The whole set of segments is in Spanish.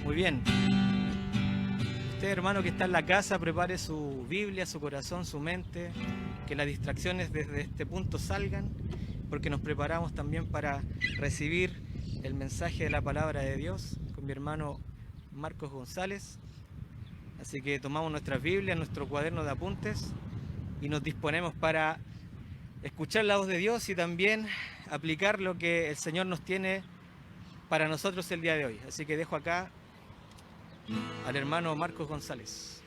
Muy bien. Usted, hermano, que está en la casa, prepare su Biblia, su corazón, su mente, que las distracciones desde este punto salgan, porque nos preparamos también para recibir el mensaje de la palabra de Dios con mi hermano Marcos González. Así que tomamos nuestras Biblias, nuestro cuaderno de apuntes y nos disponemos para escuchar la voz de Dios y también aplicar lo que el Señor nos tiene para nosotros el día de hoy. Así que dejo acá al hermano Marcos González.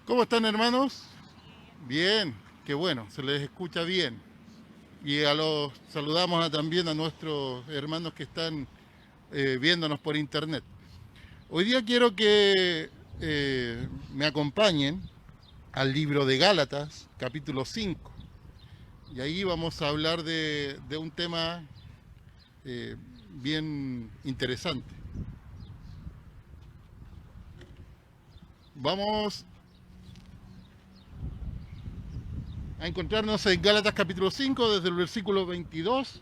¿Cómo están, hermanos? Bien, qué bueno, se les escucha bien. Y saludamos también a nuestros hermanos que están viéndonos por internet. Hoy día quiero que me acompañen al libro de Gálatas, capítulo 5. Y ahí vamos a hablar de un tema bien interesante. Vamos a encontrarnos en Gálatas capítulo 5 desde el versículo 22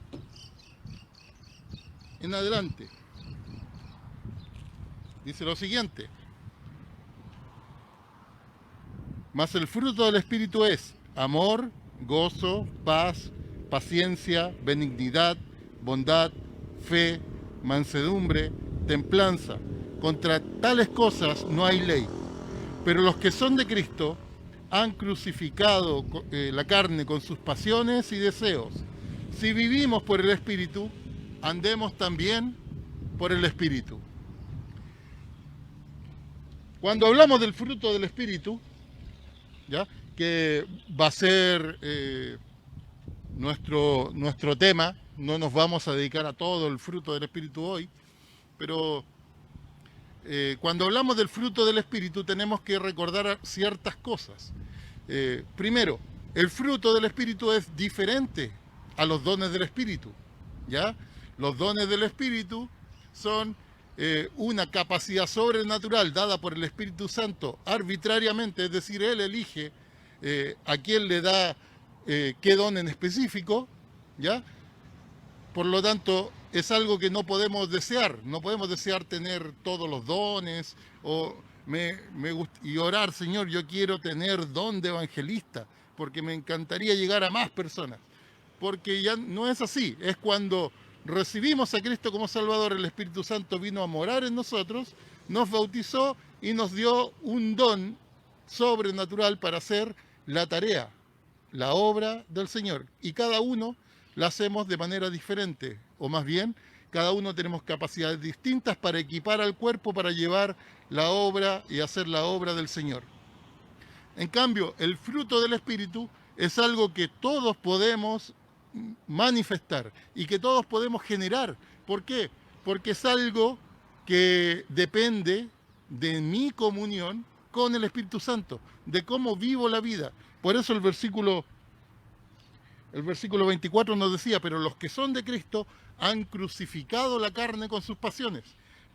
en adelante. Dice lo siguiente: mas el fruto del Espíritu es amor, gozo, paz, paciencia, benignidad, bondad, fe, mansedumbre, templanza. Contra tales cosas no hay ley. Pero los que son de Cristo han crucificado la carne con sus pasiones y deseos. Si vivimos por el Espíritu, andemos también por el Espíritu. Cuando hablamos del fruto del Espíritu, ¿ya?, que va a ser nuestro tema, no nos vamos a dedicar a todo el fruto del Espíritu hoy, pero cuando hablamos del fruto del Espíritu tenemos que recordar ciertas cosas. Primero, el fruto del Espíritu es diferente a los dones del Espíritu, ¿ya? Los dones del Espíritu son una capacidad sobrenatural dada por el Espíritu Santo arbitrariamente, es decir, Él elige a quién le da qué don en específico, ¿ya? Por lo tanto, es algo que no podemos desear tener todos los dones y orar, Señor, yo quiero tener don de evangelista, porque me encantaría llegar a más personas, porque ya no es así. Es cuando recibimos a Cristo como Salvador, el Espíritu Santo vino a morar en nosotros, nos bautizó y nos dio un don sobrenatural para hacer la tarea, la obra del Señor. Y cada uno la hacemos de manera diferente, o más bien, cada uno tenemos capacidades distintas para equipar al cuerpo para llevar la obra y hacer la obra del Señor. En cambio, el fruto del Espíritu es algo que todos podemos manifestar y que todos podemos generar. ¿Por qué? Porque es algo que depende de mi comunión con el Espíritu Santo, de cómo vivo la vida. Por eso el versículo 24 nos decía: pero los que son de Cristo han crucificado la carne con sus pasiones.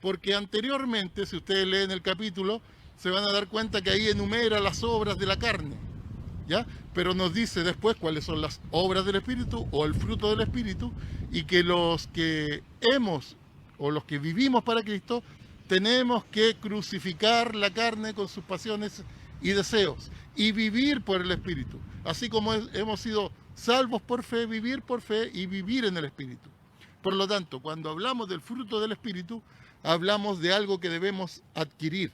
Porque anteriormente, si ustedes leen el capítulo, se van a dar cuenta que ahí enumera las obras de la carne, ¿ya? Pero nos dice después cuáles son las obras del Espíritu o el fruto del Espíritu, y que los que los que vivimos para Cristo, tenemos que crucificar la carne con sus pasiones y deseos y vivir por el Espíritu. Así como hemos sido salvos por fe, vivir por fe y vivir en el Espíritu. Por lo tanto, cuando hablamos del fruto del Espíritu, hablamos de algo que debemos adquirir,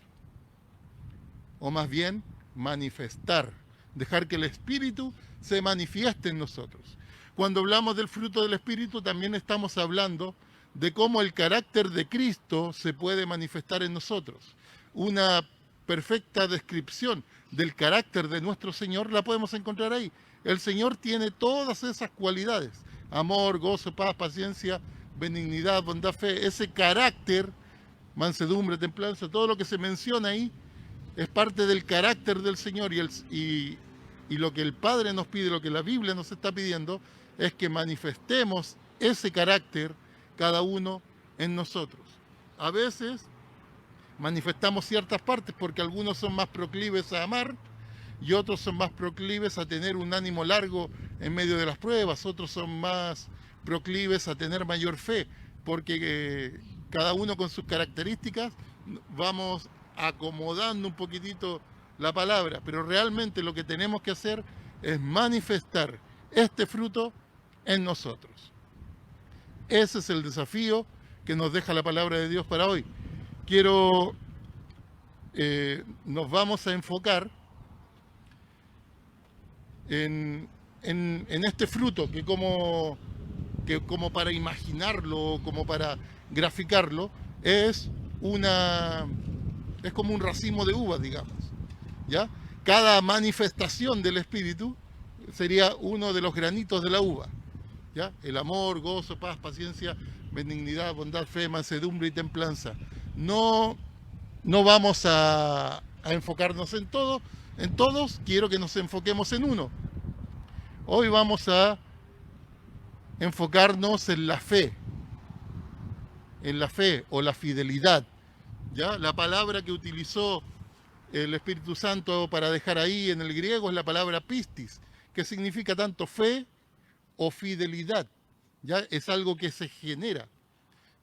o más bien manifestar, dejar que el Espíritu se manifieste en nosotros. Cuando hablamos del fruto del Espíritu, también estamos hablando de cómo el carácter de Cristo se puede manifestar en nosotros. Una perfecta descripción del carácter de nuestro Señor la podemos encontrar ahí. El Señor tiene todas esas cualidades: amor, gozo, paz, paciencia, benignidad, bondad, fe. Ese carácter, mansedumbre, templanza, todo lo que se menciona ahí es parte del carácter del Señor, y lo que el Padre nos pide, lo que la Biblia nos está pidiendo, es que manifestemos ese carácter cada uno en nosotros. A veces manifestamos ciertas partes porque algunos son más proclives a amar y otros son más proclives a tener un ánimo largo en medio de las pruebas, otros son más proclives a tener mayor fe, porque cada uno con sus características vamos acomodando un poquitito la palabra, pero realmente lo que tenemos que hacer es manifestar este fruto en nosotros. Ese es el desafío que nos deja la palabra de Dios para hoy. Nos vamos a enfocar en este fruto que como para imaginarlo, como para graficarlo, es como un racimo de uvas, digamos, ¿ya? Cada manifestación del Espíritu sería uno de los granitos de la uva, ¿ya? El amor, gozo, paz, paciencia, benignidad, bondad, fe, mansedumbre y templanza. No vamos a enfocarnos en todos, quiero que nos enfoquemos en uno. Hoy vamos a enfocarnos en la fe o la fidelidad, ¿ya? La palabra que utilizó el Espíritu Santo para dejar ahí en el griego es la palabra pistis, que significa tanto fe o fidelidad, ¿ya? Es algo que se genera,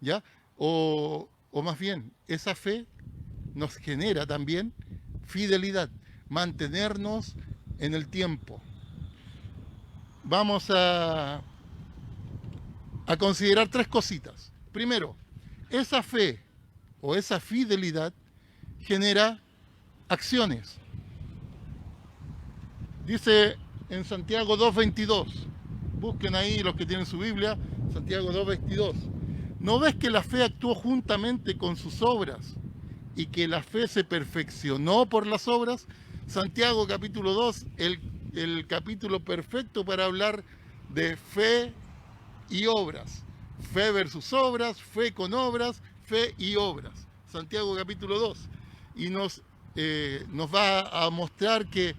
¿ya? O más bien, esa fe nos genera también fidelidad, mantenernos en el tiempo. Vamos a considerar tres cositas. Primero, esa fe o esa fidelidad genera acciones. Dice en Santiago 2:22, busquen ahí los que tienen su Biblia, Santiago 2:22. ¿No ves que la fe actuó juntamente con sus obras y que la fe se perfeccionó por las obras? Santiago capítulo 2, el capítulo perfecto para hablar de fe y obras. Fe versus obras, fe con obras, fe y obras. Santiago capítulo 2. Y nos va a mostrar que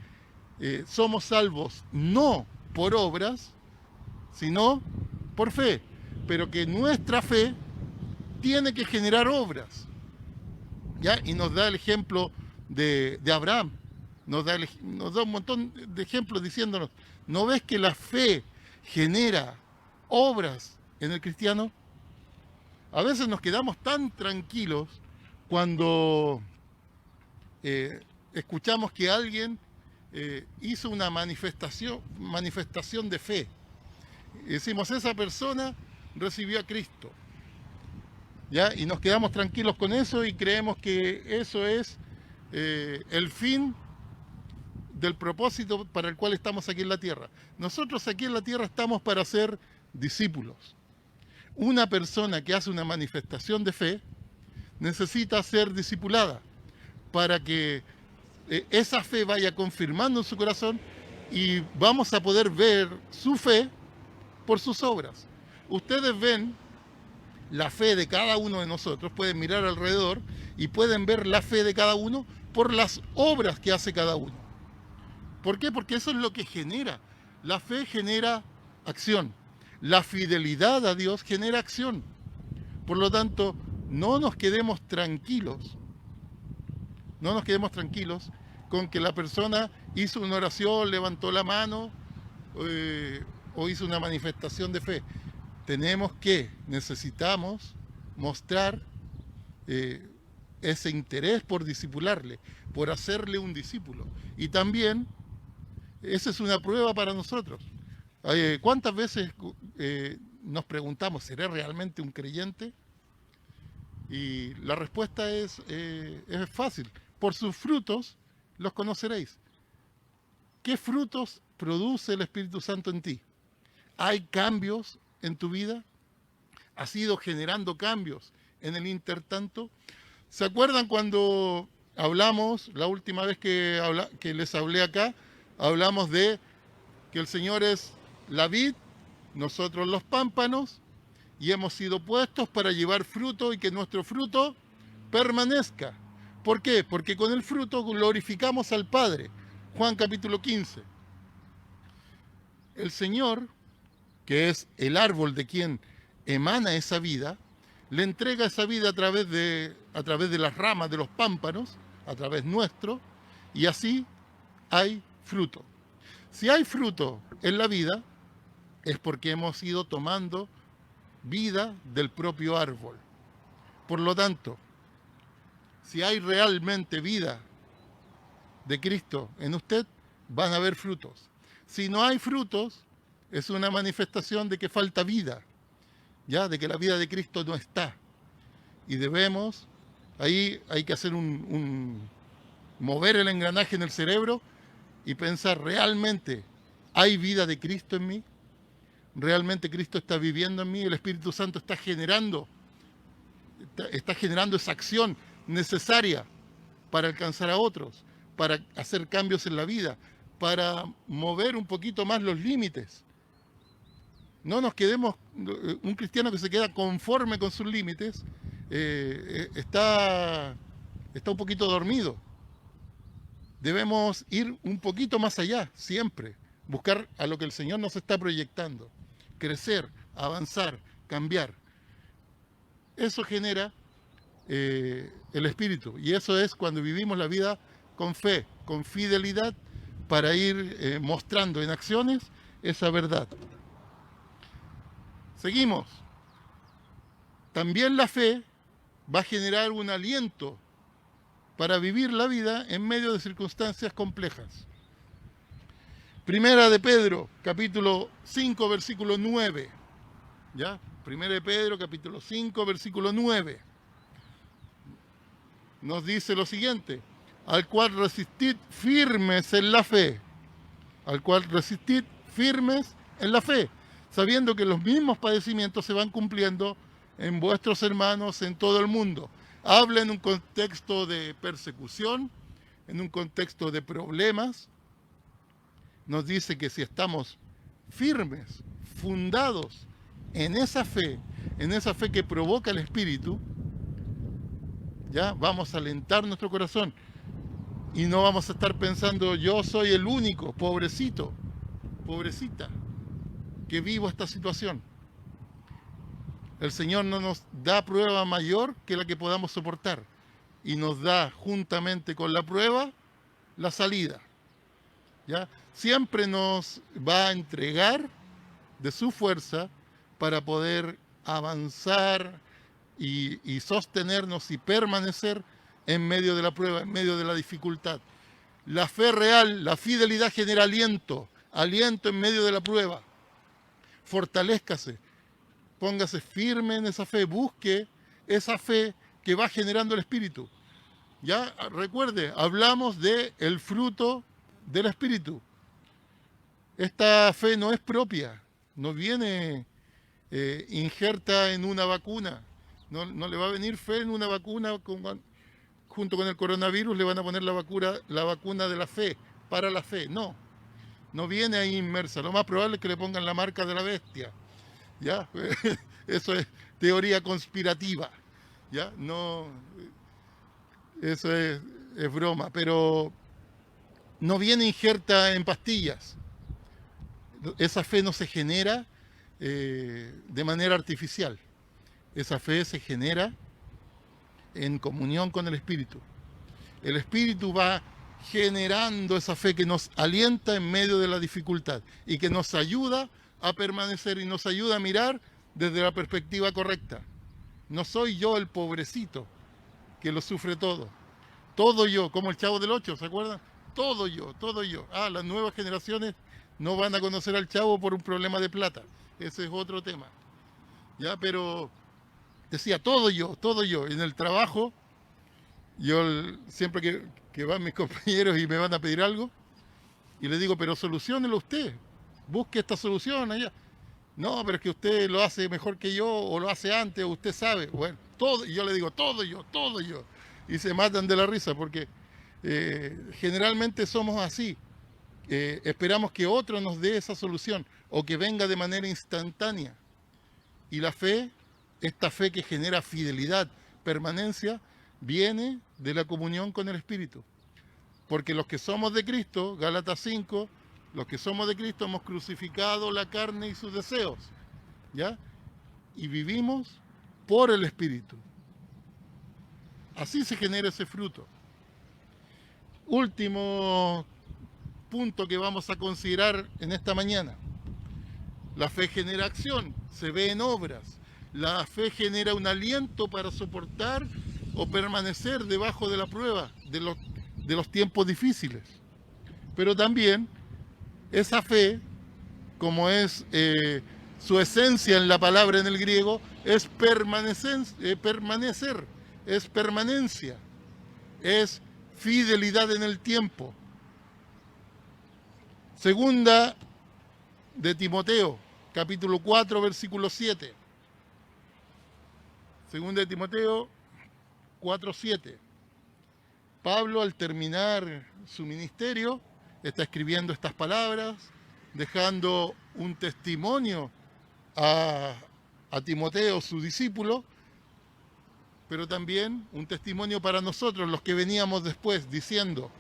somos salvos no por obras, sino por fe. Pero que nuestra fe tiene que generar obras, ¿ya? Y nos da el ejemplo de Abraham. Nos da un montón de ejemplos diciéndonos, ¿no ves que la fe genera obras en el cristiano? A veces nos quedamos tan tranquilos cuando escuchamos que alguien hizo una manifestación de fe. Decimos, esa persona recibió a Cristo, ¿ya? Y nos quedamos tranquilos con eso y creemos que eso es el fin del propósito para el cual estamos aquí en la tierra. Nosotros aquí en la tierra estamos para ser discípulos. Una persona que hace una manifestación de fe necesita ser discipulada para que esa fe vaya confirmando en su corazón y vamos a poder ver su fe por sus obras. Ustedes ven la fe de cada uno de nosotros, pueden mirar alrededor y pueden ver la fe de cada uno por las obras que hace cada uno. ¿Por qué? Porque eso es lo que genera. La fe genera acción. La fidelidad a Dios genera acción. Por lo tanto, no nos quedemos tranquilos con que la persona hizo una oración, levantó la mano o hizo una manifestación de fe. Necesitamos mostrar ese interés por discipularle, por hacerle un discípulo. Y también, esa es una prueba para nosotros. ¿Cuántas veces nos preguntamos, ¿seré realmente un creyente? Y la respuesta es fácil. Por sus frutos los conoceréis. ¿Qué frutos produce el Espíritu Santo en ti? ¿Hay cambios en tu vida? ¿Has ido generando cambios en el intertanto? ¿Se acuerdan cuando hablamos, la última vez que les hablé acá, hablamos de que el Señor es la vid, nosotros los pámpanos, y hemos sido puestos para llevar fruto y que nuestro fruto permanezca? ¿Por qué? Porque con el fruto glorificamos al Padre. Juan capítulo 15. El Señor, que es el árbol de quien emana esa vida, le entrega esa vida a través de las ramas de los pámpanos, a través nuestro, y así hay fruto. Si hay fruto en la vida, es porque hemos ido tomando vida del propio árbol. Por lo tanto, si hay realmente vida de Cristo en usted, van a haber frutos. Si no hay frutos, es una manifestación de que falta vida, ya, de que la vida de Cristo no está. Y debemos, ahí hay que hacer mover el engranaje en el cerebro y pensar, ¿realmente hay vida de Cristo en mí? ¿Realmente Cristo está viviendo en mí? El Espíritu Santo está generando esa acción necesaria para alcanzar a otros, para hacer cambios en la vida, para mover un poquito más los límites. No nos quedemos, un cristiano que se queda conforme con sus límites, está un poquito dormido. Debemos ir un poquito más allá, siempre. Buscar a lo que el Señor nos está proyectando. Crecer, avanzar, cambiar. Eso genera el Espíritu. Y eso es cuando vivimos la vida con fe, con fidelidad, para ir mostrando en acciones esa verdad. Seguimos. También la fe va a generar un aliento para vivir la vida en medio de circunstancias complejas. Primera de Pedro, capítulo 5, versículo 9. ¿Ya? Primera de Pedro, capítulo 5, versículo 9. Nos dice lo siguiente: al cual resistid firmes en la fe. Al cual resistid firmes en la fe, sabiendo que los mismos padecimientos se van cumpliendo en vuestros hermanos en todo el mundo. Habla en un contexto de persecución, en un contexto de problemas. Nos dice que si estamos firmes, fundados en esa fe que provoca el Espíritu, ya vamos a alentar nuestro corazón y no vamos a estar pensando, yo soy el único, pobrecito, pobrecita, que vivo esta situación. El Señor no nos da prueba mayor que la que podamos soportar y nos da juntamente con la prueba la salida. ¿Ya? Siempre nos va a entregar de su fuerza para poder avanzar y sostenernos y permanecer en medio de la prueba, en medio de la dificultad. La fe real, la fidelidad genera aliento, aliento en medio de la prueba. Fortalézcase, póngase firme en esa fe, busque esa fe que va generando el Espíritu. Ya recuerde, hablamos del fruto del Espíritu. Esta fe no es propia, no viene injerta en una vacuna. No le va a venir fe en una vacuna, junto con el coronavirus le van a poner la vacuna de la fe, para la fe. No viene ahí inmersa. Lo más probable es que le pongan la marca de la bestia. ¿Ya? Eso es teoría conspirativa. ¿Ya? No, eso es broma, pero no viene injerta en pastillas. Esa fe no se genera de manera artificial. Esa fe se genera en comunión con el Espíritu. El Espíritu va generando esa fe que nos alienta en medio de la dificultad y que nos ayuda a permanecer y nos ayuda a mirar desde la perspectiva correcta. No soy yo el pobrecito que lo sufre todo. Todo yo, como el Chavo del Ocho, ¿se acuerdan? Todo yo, todo yo. Las nuevas generaciones no van a conocer al Chavo por un problema de plata. Ese es otro tema. Ya, pero decía, todo yo, todo yo. En el trabajo, yo siempre que van mis compañeros y me van a pedir algo, y les digo, pero soluciónelo usted. Busque esta solución allá. No, pero es que usted lo hace mejor que yo, o lo hace antes, o usted sabe. Bueno, todo, y yo le digo, todo yo, todo yo. Y se matan de la risa, porque generalmente somos así. Esperamos que otro nos dé esa solución, o que venga de manera instantánea. Y la fe, esta fe que genera fidelidad, permanencia, viene de la comunión con el Espíritu. Porque los que somos de Cristo, Gálatas 5, los que somos de Cristo hemos crucificado la carne y sus deseos, ¿ya? Y vivimos por el Espíritu. Así se genera ese fruto. Último punto que vamos a considerar en esta mañana. La fe genera acción, se ve en obras. La fe genera un aliento para soportar o permanecer debajo de la prueba, de los tiempos difíciles. Pero también esa fe, como es su esencia en la palabra en el griego, es permanecer, es permanencia, es fidelidad en el tiempo. Segunda de Timoteo, capítulo 4, versículo 7. Segunda de Timoteo 4, 7. Pablo, al terminar su ministerio, está escribiendo estas palabras, dejando un testimonio a Timoteo, su discípulo, pero también un testimonio para nosotros, los que veníamos después, diciendo,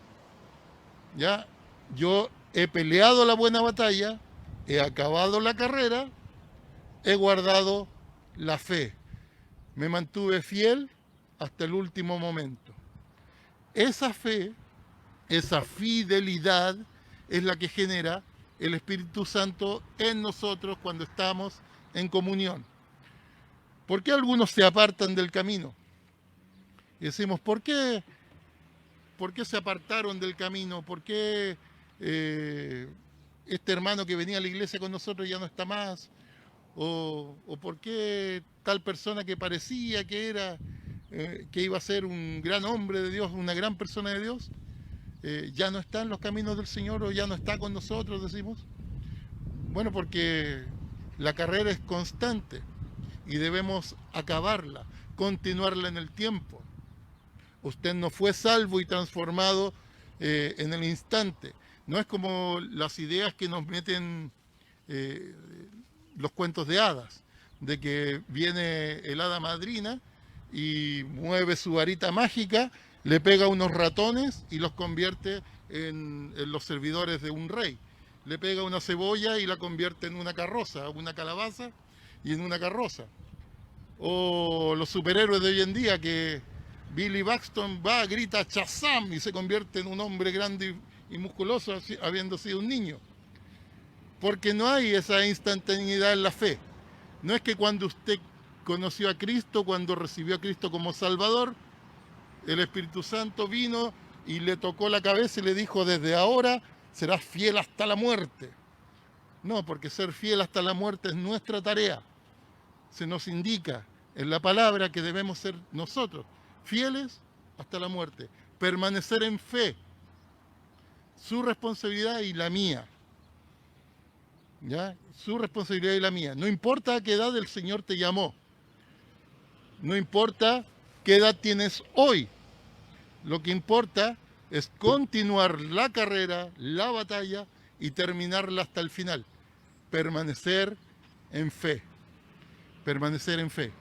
ya, yo he peleado la buena batalla, he acabado la carrera, he guardado la fe, me mantuve fiel hasta el último momento. Esa fe, esa fidelidad es la que genera el Espíritu Santo en nosotros cuando estamos en comunión. ¿Por qué algunos se apartan del camino? Y decimos, ¿por qué se apartaron del camino? ¿Por qué este hermano que venía a la iglesia con nosotros ya no está más? ¿O por qué tal persona que parecía que era, que iba a ser un gran hombre de Dios, una gran persona de Dios, ya no está en los caminos del Señor o ya no está con nosotros, decimos? Bueno, porque la carrera es constante y debemos acabarla, continuarla en el tiempo. Usted no fue salvo y transformado en el instante. No es como las ideas que nos meten los cuentos de hadas, de que viene el hada madrina y mueve su varita mágica, le pega unos ratones y los convierte en los servidores de un rey. Le pega una cebolla y la convierte en una carroza, una calabaza y en una carroza. O los superhéroes de hoy en día, que Billy Baxton va, grita Shazam y se convierte en un hombre grande y musculoso, habiendo sido un niño. Porque no hay esa instantaneidad en la fe. No es que cuando usted conoció a Cristo, cuando recibió a Cristo como Salvador, el Espíritu Santo vino y le tocó la cabeza y le dijo, desde ahora serás fiel hasta la muerte. No, porque ser fiel hasta la muerte es nuestra tarea. Se nos indica en la palabra que debemos ser nosotros fieles hasta la muerte, permanecer en fe, su responsabilidad y la mía. ¿Ya? Su responsabilidad y la mía. No importa a qué edad el Señor te llamó, no importa qué edad tienes hoy, lo que importa es continuar la carrera, la batalla y terminarla hasta el final. Permanecer en fe. Permanecer en fe.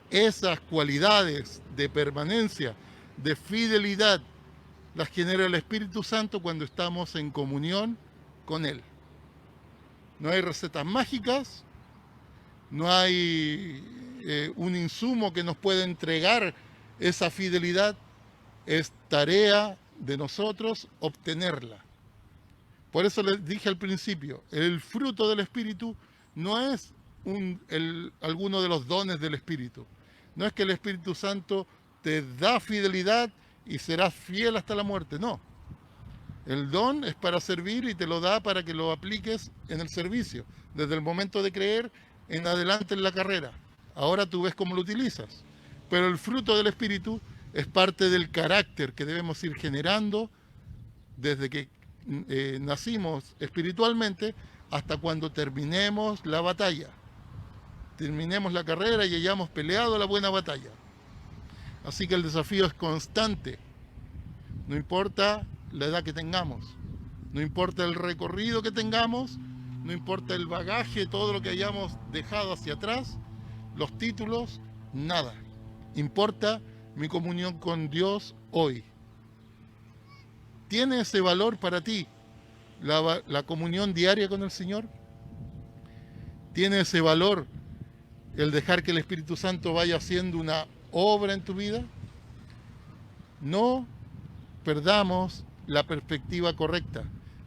Esas cualidades de permanencia, de fidelidad, las genera el Espíritu Santo cuando estamos en comunión con Él. No hay recetas mágicas, no hay un insumo que nos pueda entregar esa fidelidad. Es tarea de nosotros obtenerla. Por eso les dije al principio, el fruto del Espíritu no es alguno de los dones del Espíritu. No es que el Espíritu Santo te da fidelidad y serás fiel hasta la muerte, no. El don es para servir y te lo da para que lo apliques en el servicio, desde el momento de creer en adelante en la carrera. Ahora tú ves cómo lo utilizas. Pero el fruto del Espíritu es parte del carácter que debemos ir generando desde que nacimos espiritualmente hasta cuando terminemos la batalla. Terminemos la carrera y hayamos peleado la buena batalla. Así que el desafío es constante. No importa la edad que tengamos, no importa el recorrido que tengamos, no importa el bagaje, todo lo que hayamos dejado hacia atrás, los títulos, nada. Importa mi comunión con Dios hoy. ¿Tiene ese valor para ti la comunión diaria con el Señor? ¿Tiene ese valor el dejar que el Espíritu Santo vaya haciendo una obra en tu vida? No perdamos la perspectiva correcta.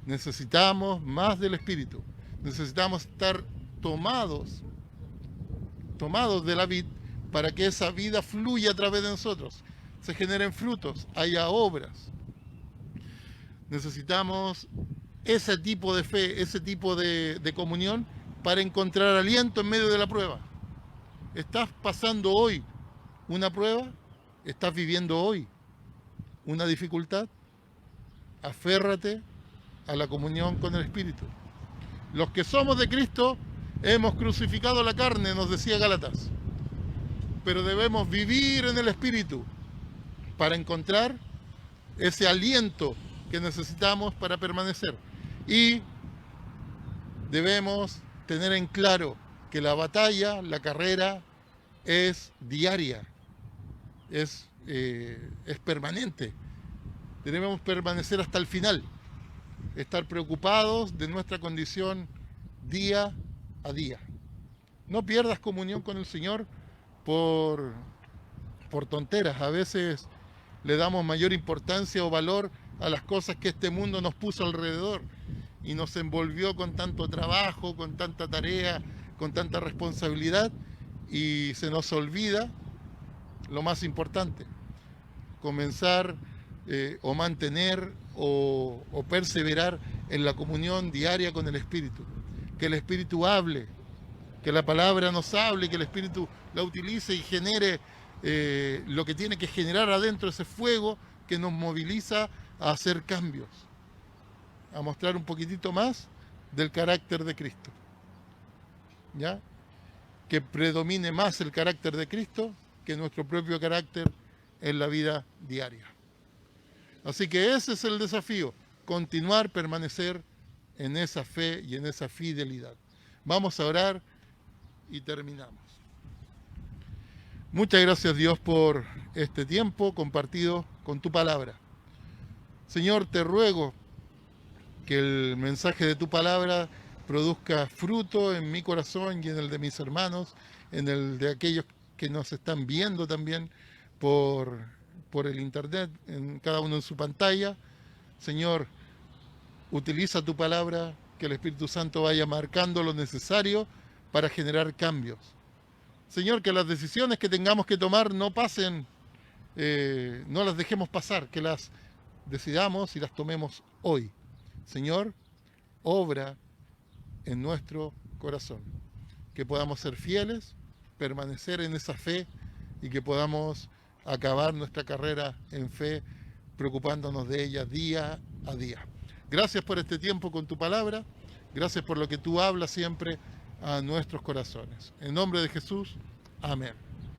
Necesitamos más del Espíritu. Necesitamos estar tomados de la vid para que esa vida fluya a través de nosotros, se generen frutos, haya obras. Necesitamos ese tipo de fe, ese tipo de comunión para encontrar aliento en medio de la prueba. ¿Estás pasando hoy una prueba? ¿Estás viviendo hoy una dificultad? Aférrate a la comunión con el Espíritu. Los que somos de Cristo hemos crucificado la carne, nos decía Gálatas, pero debemos vivir en el Espíritu para encontrar ese aliento que necesitamos para permanecer. Y debemos tener en claro que la batalla, la carrera, es diaria, es permanente. Debemos permanecer hasta el final, estar preocupados de nuestra condición día a día. No pierdas comunión con el Señor por tonteras. A veces le damos mayor importancia o valor a las cosas que este mundo nos puso alrededor y nos envolvió con tanto trabajo, con tanta tarea, con tanta responsabilidad, y se nos olvida lo más importante: comenzar o mantener o perseverar en la comunión diaria con el Espíritu. Que el Espíritu hable, que la palabra nos hable, que el Espíritu la utilice y genere lo que tiene que generar adentro, ese fuego que nos moviliza a hacer cambios, a mostrar un poquitito más del carácter de Cristo. ¿Ya? Que predomine más el carácter de Cristo que nuestro propio carácter en la vida diaria. Así que ese es el desafío: continuar, permanecer en esa fe y en esa fidelidad. Vamos a orar y terminamos. Muchas gracias, Dios, por este tiempo compartido con tu palabra. Señor, te ruego que el mensaje de tu palabra produzca fruto en mi corazón y en el de mis hermanos, en el de aquellos que nos están viendo también por el internet, en cada uno en su pantalla. Señor, utiliza tu palabra, que el Espíritu Santo vaya marcando lo necesario para generar cambios. Señor, que las decisiones que tengamos que tomar no pasen, no las dejemos pasar, que las decidamos y las tomemos hoy. Señor, obra en nuestro corazón, que podamos ser fieles, permanecer en esa fe y que podamos acabar nuestra carrera en fe preocupándonos de ella día a día. Gracias por este tiempo con tu palabra, gracias por lo que tú hablas siempre a nuestros corazones. En nombre de Jesús, amén.